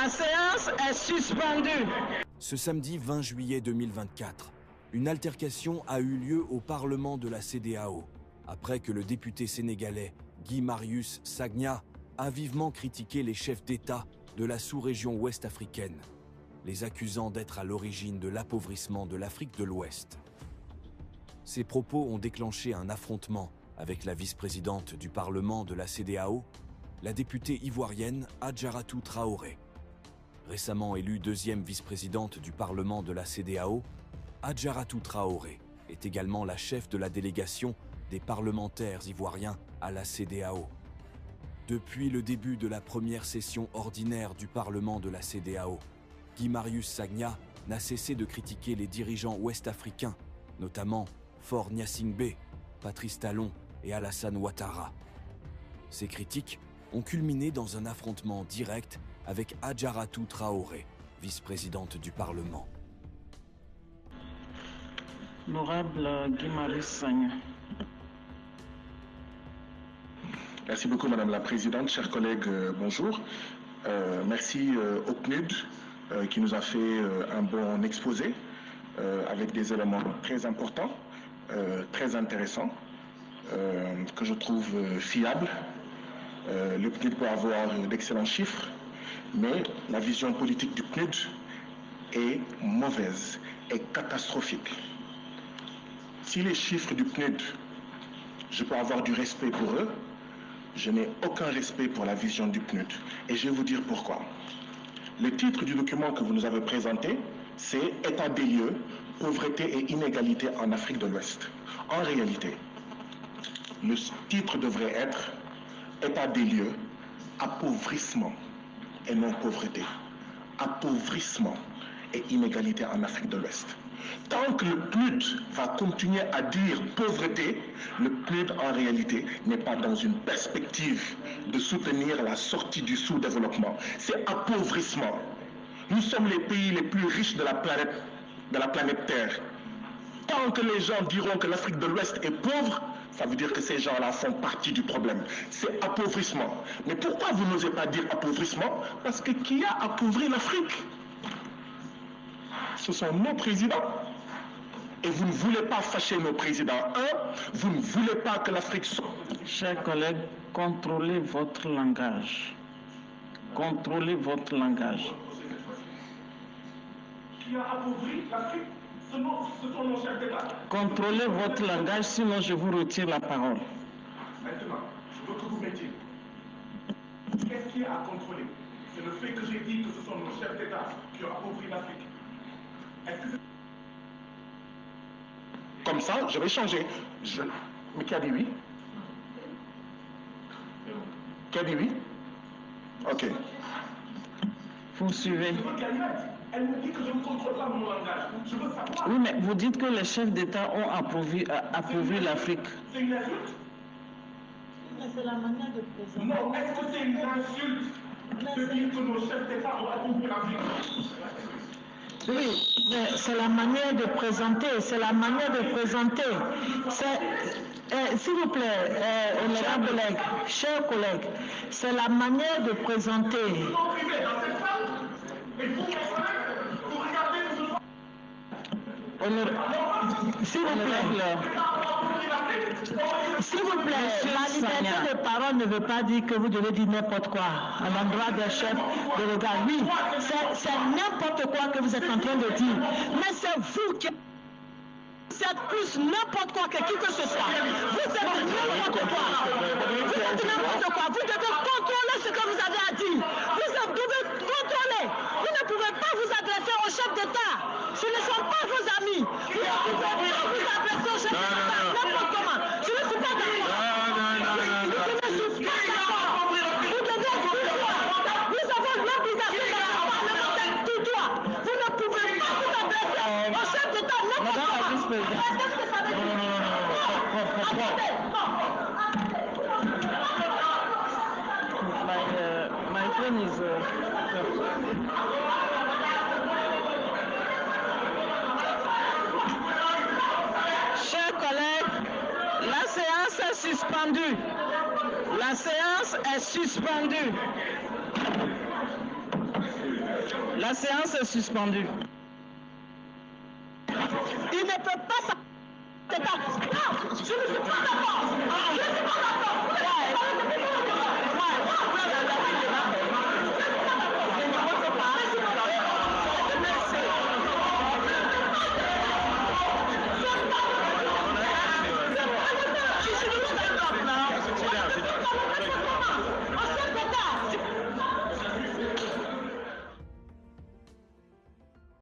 La séance est suspendue. Ce samedi 20 juillet 2024, une altercation a eu lieu au Parlement de la CEDEAO, après que le député sénégalais Guy Marius Sagna a vivement critiqué les chefs d'État de la sous-région ouest africaine, les accusant d'être à l'origine de l'appauvrissement de l'Afrique de l'Ouest. Ces propos ont déclenché un affrontement avec la vice-présidente du Parlement de la CEDEAO, la députée ivoirienne Adjaratou Traoré. Récemment élue deuxième vice-présidente du Parlement de la CEDEAO, Adjaratou Traoré est également la chef de la délégation des parlementaires ivoiriens à la CEDEAO. Depuis le début de la première session ordinaire du Parlement de la CEDEAO, Guy Marius Sagna n'a cessé de critiquer les dirigeants ouest-africains, notamment Faure Gnassingbé, Patrice Talon et Alassane Ouattara. Ces critiques ont culminé dans un affrontement direct avec Adjaratou Traoré, vice-présidente du Parlement. L'honorable Guy Marius Sagna. Merci beaucoup Madame la Présidente, chers collègues, bonjour. Merci au PNUD qui nous a fait un bon exposé avec des éléments très importants, très intéressants, que je trouve fiables. Le PNUD peut avoir d'excellents chiffres, mais la vision politique du PNUD est mauvaise, est catastrophique. Si les chiffres du PNUD, je peux avoir du respect pour eux, je n'ai aucun respect pour la vision du PNUD. Et je vais vous dire pourquoi. Le titre du document que vous nous avez présenté, c'est « État des lieux, pauvreté et inégalité en Afrique de l'Ouest ». En réalité, le titre devrait être « État des lieux, appauvrissement et non pauvreté ». Appauvrissement et inégalité en Afrique de l'Ouest. Tant que le PNUD va continuer à dire pauvreté, le PNUD en réalité n'est pas dans une perspective de soutenir la sortie du sous-développement. C'est appauvrissement. Nous sommes les pays les plus riches de la planète Terre. Tant que les gens diront que l'Afrique de l'Ouest est pauvre, ça veut dire que ces gens-là font partie du problème. C'est appauvrissement. Mais pourquoi vous n'osez pas dire appauvrissement? Parce que qui a appauvri l'Afrique? Ce sont nos présidents. Et vous ne voulez pas fâcher nos présidents. Vous ne voulez pas que l'Afrique soit... Chers collègues, contrôlez votre langage. Contrôlez votre langage. Qui a appauvri l'Afrique? Ce sont nos chefs d'État. Contrôlez votre langage, sinon je vous retire la parole. Maintenant, je veux que vous mettiez. Qu'est-ce qui a à contrôler? C'est le fait que j'ai dit que ce sont nos chefs d'État qui ont appauvri l'Afrique. Comme ça, je vais changer. Mais qui a dit oui? Qui a dit oui? Ok. Vous suivez. Elle me dit que je ne contrôle pas mon langage. Je veux savoir. Oui, mais vous dites que les chefs d'État ont appauvri l'Afrique. C'est une insulte? Mais c'est la manière de présenter. Non, est-ce que c'est une insulte de dire que nos chefs d'État ont appauvri l'Afrique? Oui, mais c'est la manière de présenter, c'est la manière de présenter. S'il vous plaît, honorable collègue, chers collègues, c'est la manière de présenter. S'il vous plaît. S'il vous plaît, la liberté de parole ne veut pas dire que vous devez dire n'importe quoi à l'endroit des chefs de l'État. Oui, c'est n'importe quoi que vous êtes en train de dire. Mais c'est vous qui êtes plus n'importe quoi que qui que ce soit. Vous êtes n'importe quoi. Vous êtes n'importe quoi. Vous devez contrôler ce que vous avez à dire. Vous devez contrôler. Vous ne pouvez pas vous adresser au chef d'État. Ce ne sont pas vos amis. Vous ne pouvez pas vous adresser au chef d'État n'importe comment. Je ne suis pas d'accord. Je ne suis pas d'accord. Vous devez tutoie. Nous avons l'obligation d'être parlementaire tutoie. Vous ne pouvez pas vous adresser au chef d'État n'importe comment. Qu'est-ce que ça veut dire? My phone is... Chers collègues, la séance est suspendue. La séance est suspendue. La séance est suspendue. Il ne peut pas... Non, je ne suis pas d'accord. Je ne suis pas d'accord.